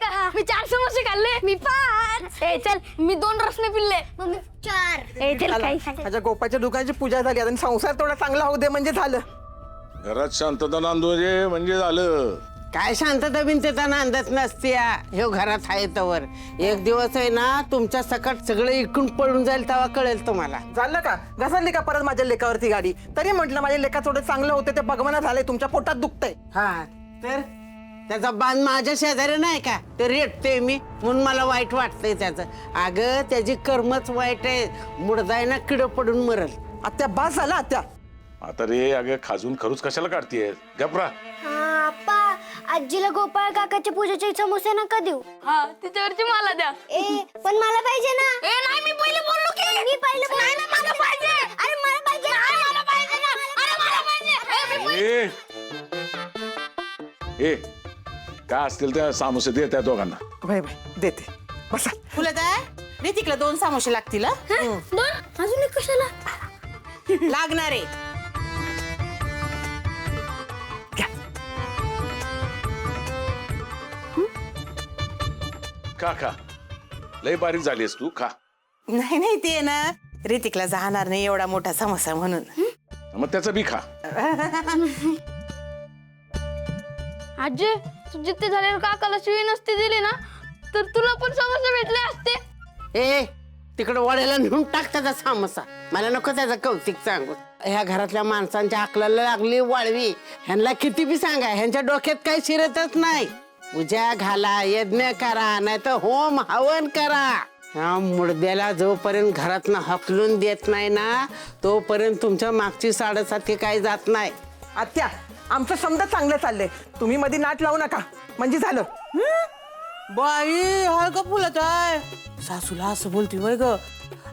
का? मी 4 समोसे खाल्ले. मी 5. ए चल, मी 2 रसने पिल्ले. मम्मी 4. ए चल काही माझ्या गोपाच्या दुकानाची पूजा झाली आणि संसार थोडा चांगला होऊ दे म्हणजे झालं. घरात शांतता नांदू दे म्हणजे झालं. काय शांतता बिनतेता नांदत नसते हे घरात आहे तवर. एक दिवस आहे ना तुमच्या सकट सगळं इकडून पळून जाईल तेव्हा कळेल तुम्हाला. झालं का? घसरली का परत माझ्या लेकावरती गाडी? तरी म्हटलं माझ्या लेका थोडं चांगलं होतं ते बघवणं झालंय. तुमच्या पोटात दुखतंय. हा तर त्याचा बांध माझ्या शेजारी नाही का? ते रेटते मी म्हणून मला वाईट वाटतंय त्याचं. अगं त्याची कर्मच वाईट आहे. मुडदाय ना किड पडून मरल. आत्या बास झाला आत्या. आता रे अगं खाजून खरूच कशाला काढतीये? गपरा. आप्पा आजीला गोपाळ काकाच्या पूजेचे समोसे नका देऊ. हा तिच्यावरची मला द्या. ए पण मला पाहिजे ना. ए नाही मी पहिले बोललो की. मी पहिले बोललो. नाही मला पाहिजे. अरे मला पाहिजे. नाही मला पाहिजे ना. अरे मला पाहिजे. ए, मी ए काय असतील त्या सामोसे दे त्या दोघांना. बाय बाय देते. बसा. फुलताय ऋतिकला 2 समोसे लागतील हं? 2 अजून एक कशाला? लागणार आहे. खा खा. लय बारीक झालीस तू. खा. नाही नाही ते ना ऋतिकला जाणार नाही एवढा मोठा समोसा म्हणून. मग त्याचं बी खा. आजी तू जिथे झालेलं काकाला शिवी नसती दिली ना तर तुला पण समोसे भेटले असते. ए तिकडे वड्याला नेऊन टाक त्याचा सामोसा. मला नको त्याचं कौतिक सांगू. ह्या घरातल्या माणसांच्या अकलाला लागली वाळवी. ह्यांना किती बी सांगा ह्यांच्या डोक्यात काही शिरतच नाही. पूजा घाला, यज्ञ करा, नाही तर होम हवन करा. ह्या मुडद्याला जोपर्यंत घरातनं हकलून देत नाही ना तोपर्यंत तुमच्या मागची साडेसाती काही जात नाही. आत्या आमचं समजा चांगलं चाललंय. तुम्ही मध्ये नाट लावू नका म्हणजे झालं. बाई हळ का फुलताय सासूला असं बोलती वय ग.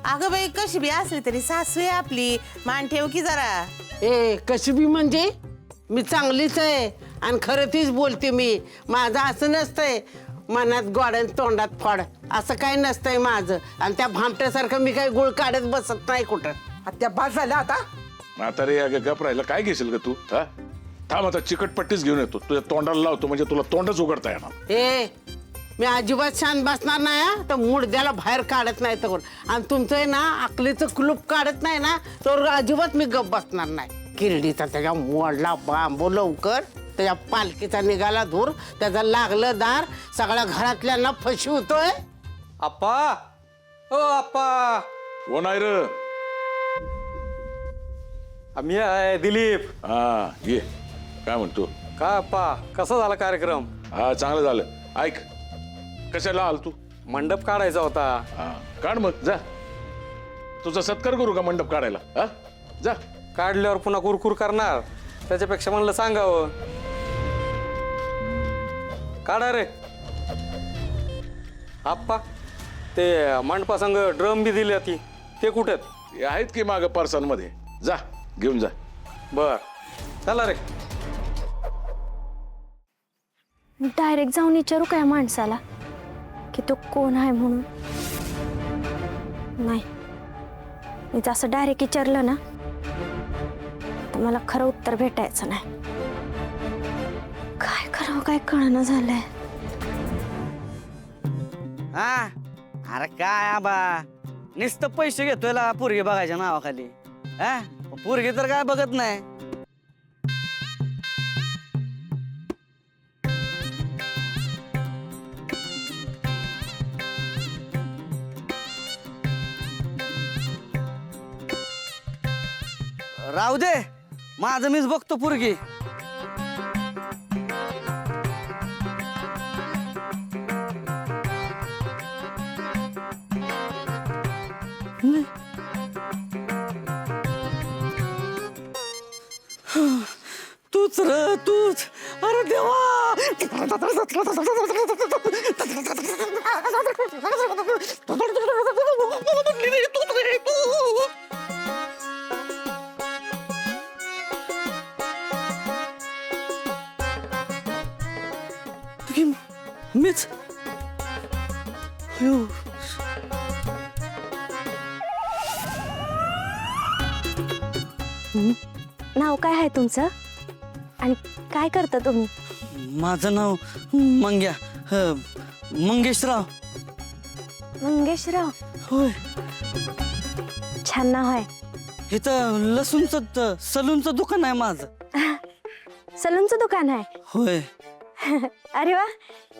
अगं बाई कशी बी असली तरी सासू आहे आपली. मान ठेव की जरा. ए कशी बी म्हणजे मी चांगलीच आहे आणि खरं तीच बोलते मी. माझं असं नसतंय मनात गोड आणि तोंडात फोड असं काही नसतंय माझं. आणि त्या भामट्यासारखं मी काही गुळ काढत बसत नाही कुठं. आत्या बास झाला आता. आता रे अगं गप राहिला काय घेशील का तू? हा थांब आता चिकटपट्टीच घेऊन येतो तुझ्या तोंडाला लावतो म्हणजे तुला तोंडच उघडता येणार. ए मी अजिबात शांत बसणार नाही हं. तर मुडद्याला बाहेर काढत नाही तर. आणि तुमचं आहे ना अकलीचं कुलूप काढत नाही ना तर अजिबात मी गप बसणार नाही. किरडीचा त्याच्या मोडला बांबू लवकर. त्याच्या पालखीचा निघाला धूर. त्याचा लागलं दार. सगळ्या घरातल्यांना फसवतोय. आप्पा ओ आप्पा. कोण आहे र? आम्ही आहे दिलीप. हा ये. काय म्हणतो? काय आप्पा कसा झाला कार्यक्रम? हा चांगलं झालं. ऐक कशाला आल तू? मंडप काढायचा होता. हा काढ मग जा. तुझा सत्कार करू का मंडप काढायला? हा जा. काढल्यावर पुन्हा कुरकुर करणार त्याच्यापेक्षा म्हणलं सांगावं. काढा रे आप्पा. ते मंडपासंग ड्रम बी दिली ती ते कुठे? हे आहेत की मागं पार्सलमध्ये. जा घेऊन जा. बर चला रे. मी डायरेक्ट जाऊन विचारू काय माणसाला की तो कोण आहे म्हणून? नाही मी जसं डायरेक्ट विचारलं ना तर मला खरं उत्तर भेटायचं नाही. काय करावं काय कळना झालंय. हा अरे काय आबा नुसतं पैसे घेतोय ला पोरगी बघायच्या नावाखाली. हा पोरगी तर काय बघत नाही. राहू दे माझं मीच बघतो पोरगी. तूच र तूच. अरे देवा. मीच नाव काय आहे तुमचं आणि काय करता तुम्ही? माझं नाव मंग्या. मंगेशराव. मंगेशराव, होय. छान नाव आहे. इथं लसूणचं सलूनचं दुकान आहे माझं. सलूनचं दुकान आहे. होय. अरे वा,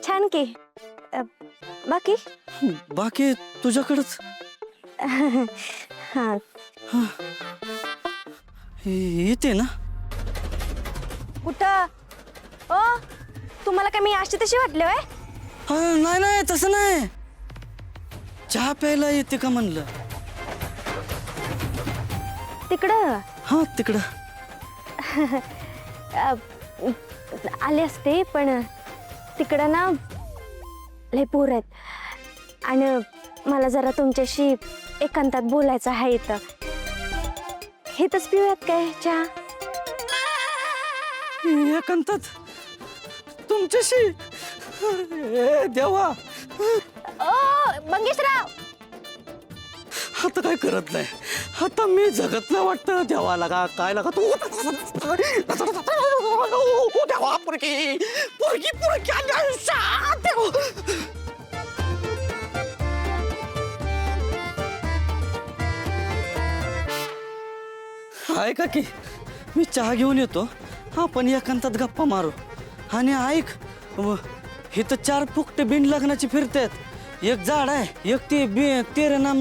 छान की. बाकी बाकी तुझ्याकडंच. हा, येते ना. कुठं? ओ, तुम्हाला काय मी अशी तशी वाटले होय? नाही नाही तसं नाही. चहा प्यायला येते का म्हणलं. तिकडं हा तिकडं. आले असते, पण तिकडं ना लय पोर आहेत आणि मला जरा तुमच्याशी एकांतात बोलायचं आहे. इथं हेच पिऊयात काय चहा? एकांतात तुमच्याशी. अरे देवा, ओ मंगेशराव, आता काय करत नाही. आता मी जगत नाही वाटतं. देवाला का काय लागा तू. देवा, पोरगी पोरगी पोरगी आली आयुष्यात. देवा. ऐका की, मी चहा घेऊन येतो. आपण एकांतात गप्पा मारू. आणि ऐक, इथं 4 फुकटे बिंड लग्नाची फिरतात. एक झाड आहे, एक ते तेरे नाम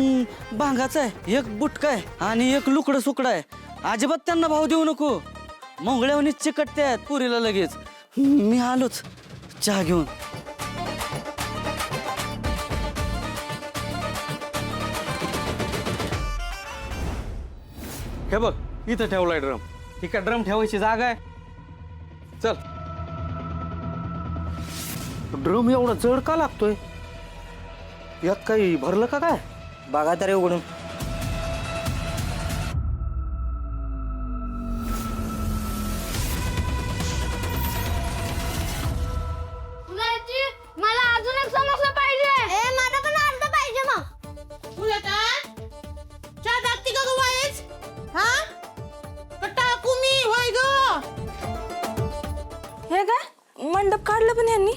भांगाचं आहे, एक बुटका आहे आणि एक लुकडं सुकडं आहे. अजिबात त्यांना भाव देऊ नको. मोंगळ्यावनी चिकटतात पुरीला लगेच. मी आलोच चहा घेऊन. हे बघ, इथं ठेवलाय ड्रम. ही काय ड्रम ठेवायची जागा आहे? चल. ड्रम एवढा जड का लागतोय? यात काही भरलं का काय? बघा तरी उघडून. मला अजून एक समोसा पाहिजे. मला पण अर्ध पाहिजे मग. चहा टाकते का गं वाईच? हा, का टाकू मी? होय ग. हे काय मंडप काढलं पण यांनी?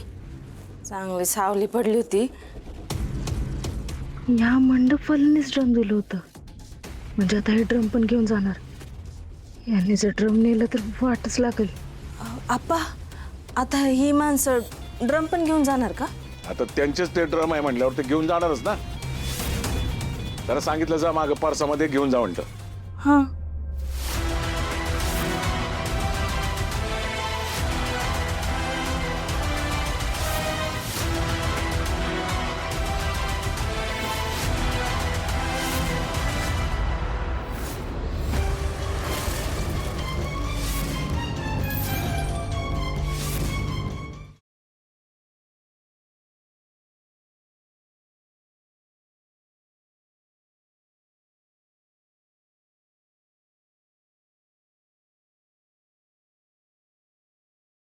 चांगली सावली पडली होती. या मंडपवाल्यांनीच ड्रम दिलं होतं. म्हणजे आता हे ड्रम पण घेऊन जाणार. यांनी जर ड्रम नेलं तर वाटच लागेल. आप्पा, आता ही माणसं ड्रम पण घेऊन जाणार का? आता त्यांचेच ते ड्रम आहे म्हणल्यावर ते घेऊन जाणारच ना. त्याला सांगितलं जा मागं पर्सामध्ये घेऊन जा म्हणतं. हां.